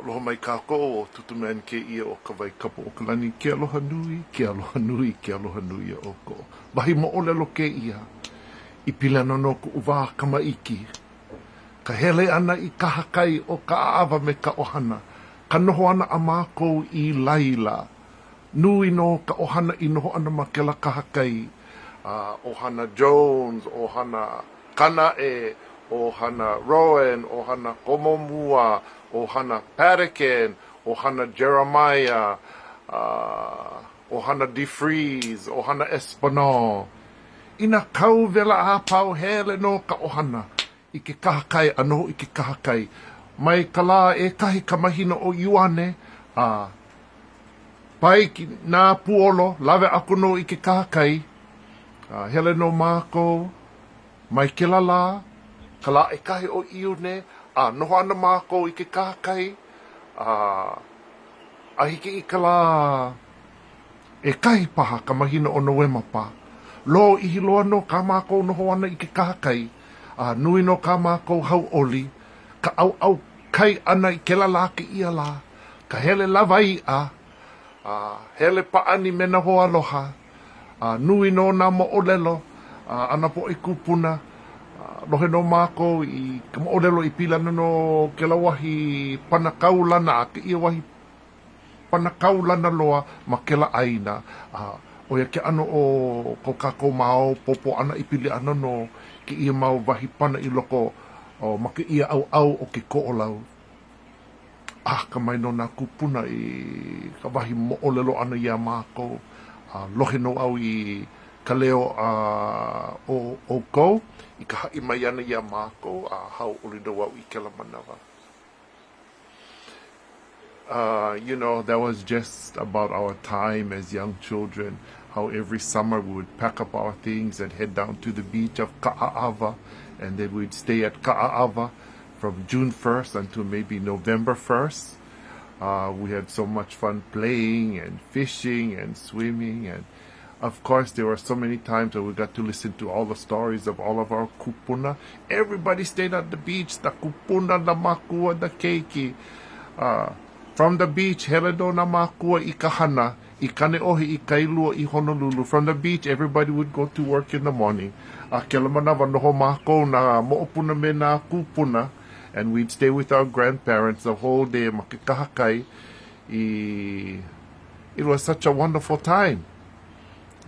Aloha mai kākou o tutu mea ni ke ia o ka waikapo o ka lani. Ke aloha nui, ke aloha nui, ke aloha nui o ko. Wahi mo'olelo ke ia. I pila no ku uwa kamaiki. Ka hele ana i kahakai o ka'a'awa me ka ohana. Ka noho ana a mākou i laila. Nui no ka ohana i noho ana ma ke la kahakai. Ohana Jones, ohana Kana'e, ohana Rowan, ohana Komomua, ohana Pataken, ohana Jeremiah, ohana DeFries, ohana Espinal. Ina kau vela a pau hele no ka ohana i ke kahakai, anoho i ke kahakai. Mai ka la e kahi ka mahina o Ioane, pai ki nā puolo, lawe aku no i ke kahakai, hele no mākou, mai ke la e kahi o Ione, noho ana mākou i ke kahakai, a hiki i ka la e kahi paha ka mahina o Noema pa. Lo i hiloa no ka mākou noho ana i ke kahakai, nui no ka mākou hau oli, ka au kai ana i ke la ke ia la, ka hele lawai hele paani me na hoa aloha, nui no nā mo'olelo, ana po i kupuna, lohe no mākou i ka mo'olelo i pila no ke la wahi panakau lana, ke ia wahi panakau lana loa ma ke la aina. O ia ke ano o ko kākou mao popo ana i pili ana no ke ia mau wahi pana i loko o ma ke ia au o ke ko'olau. Ka mai no nā kupuna i ka wahi mo'olelo ana ia mākou. Lohe no au i ka leo o kou, i ka ha'i mai ana ia mākou, hau uli no au i ke la manawa. You know, that was just about our time as young children, how every summer we would pack up our things and head down to the beach of Ka'a'awa, and then we'd stay at Ka'a'awa from June 1st until maybe November 1st. We had so much fun playing and fishing and swimming, and of course there were so many times that we got to listen to all the stories of all of our kupuna. Everybody stayed at the beach, the kupuna, the makua, the keiki. From the beach, hele no na makua i kahana, i Kaneohe, i Kailua, i Honolulu. From the beach, everybody would go to work in the morning. Ke la manawa noho mākou na mo'opuna me na kupuna, and we'd stay with our grandparents the whole day ma ke kahakai. It was such a wonderful time.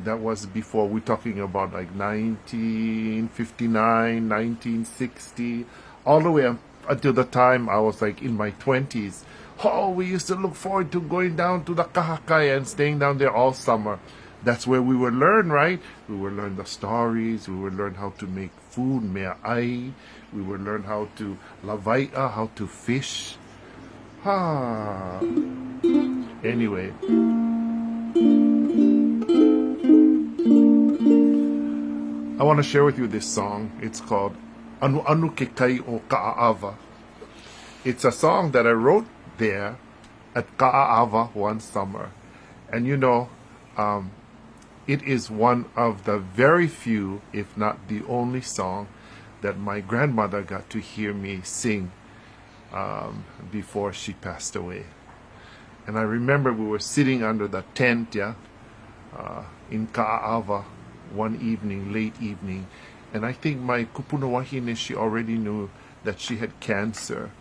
That was before, we're talking about like 1959, 1960, all the way until the time I was like in my 20s. Oh, we used to look forward to going down to the kahakai and staying down there all summer. That's where we would learn, right? We would learn the stories. We would learn how to make food, mea ai. We would learn how to lawai'a, how to fish. Anyway. I want to share with you this song. It's called Anuanu Ke Kai O KaʻAʻAwa. It's a song that I wrote there at Ka'a'awa one summer. And you know, it is one of the very few, if not the only song that my grandmother got to hear me sing before she passed away. And I remember we were sitting under the tent, in Ka'a'awa one evening, late evening, and I think my kupuna wahine, she already knew that she had cancer.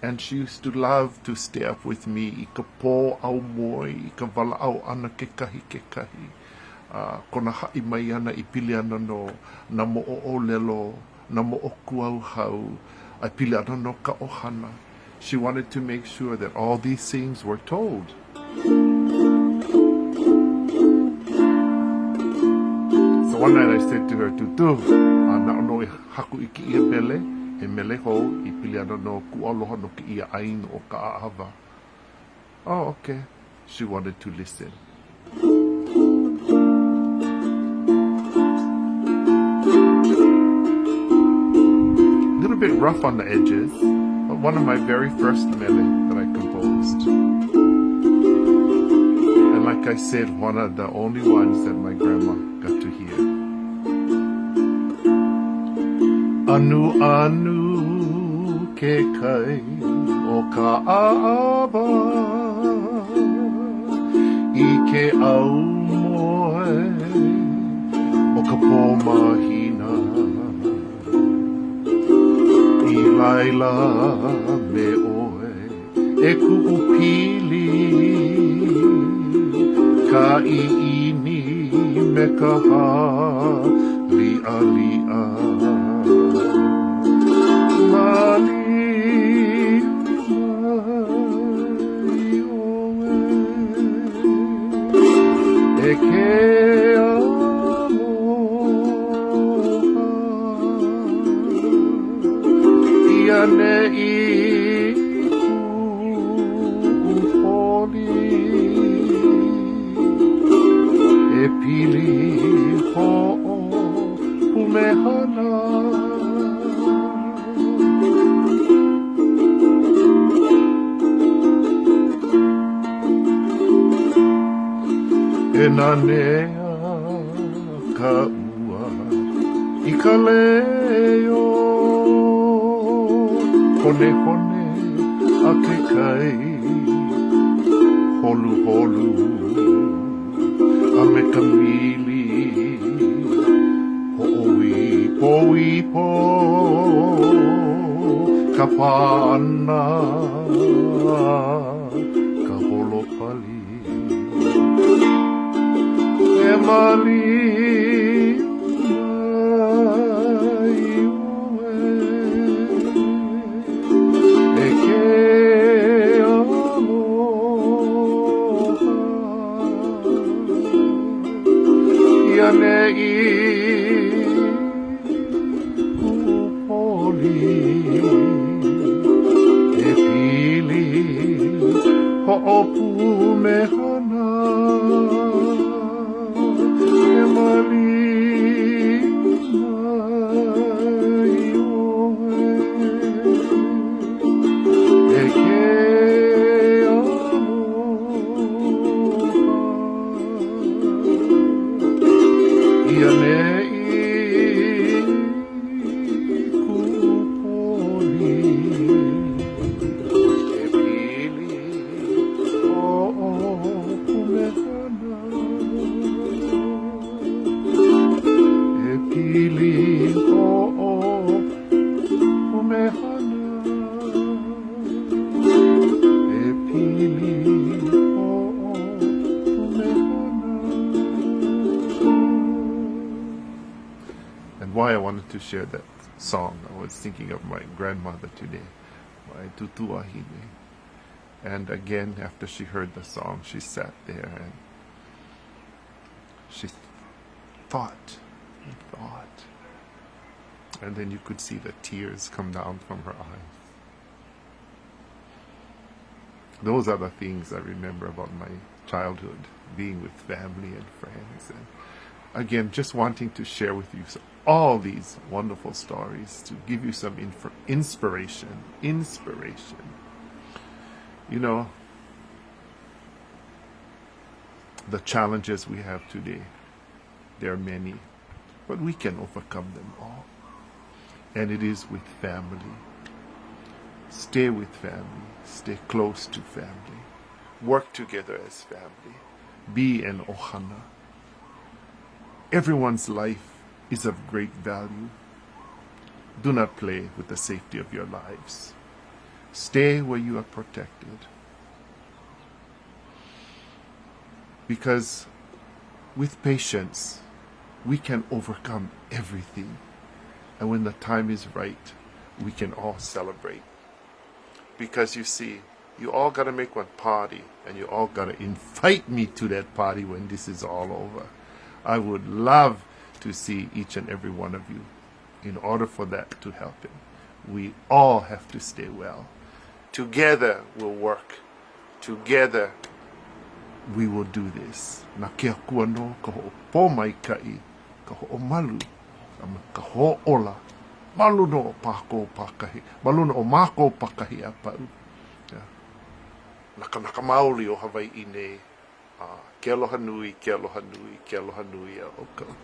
And she used to love to stay up with me i ka pō aumoe, i ka wala'au ana ke kahi. Kona ha'i mai ana i pili ana no na mo'olelo, na mo'okuau hau, I pili ana no ka ohana. She wanted to make sure that all these things were told. So one night I said to her, Tutu, na ono e haku i ki ia mele, e mele ho i pili ana no kualoha no ki ia aino o Ka'a'awa. Oh, okay. She wanted to listen. A little bit rough on the edges, but one of my very first mele that I composed. And like I said, one of the only ones that my grandma got to hear. Anuanu ke kai o o KaʻAʻAwa I ke aumoe o ka pō māhina I laila me oe e ku'u pili ka i'ini me ka hāli'ali'a Ke aloha ia ne'i ku'upoli e pili ho'o umehana E nanea ka ua I ka leo Hone hone a ke kai Holu holu a me ka mili Ho'i po'i po Ka pāna Ka holo pali E mali mai oe E ke aloha Ia ne'i ku'upoli E pili ho'opu mehana And why I wanted to share that song, I was thinking of my grandmother today, my tutuahine. And again, after she heard the song, she sat there and she thought and thought. And then you could see the tears come down from her eyes. Those are the things I remember about my childhood, being with family and friends. And again, just wanting to share with you all these wonderful stories to give you some inspiration. You know, the challenges we have today, there are many, but we can overcome them all. And it is with family. Stay with family. Stay close to family. Work together as family. Be an ohana. Everyone's life is of great value. Do not play with the safety of your lives. Stay where you are protected. Because with patience, we can overcome everything. And when the time is right, we can all celebrate. Because you see, you all got to make one party, and you all got to invite me to that party when this is all over. I would love to see each and every one of you. In order for that to happen, we all have to stay well. Together we'll work. Together we will do this. Na ke akua no ka ho'o pōmaikai, ka ho'o malu, ka ho'o ola. Malu no o pākou pakahi. Malu no o mākou pakahi a pau. Naka maoli o Hawaii nei. Ke aloha nui, ke aloha nui, ke aloha nui a o kau.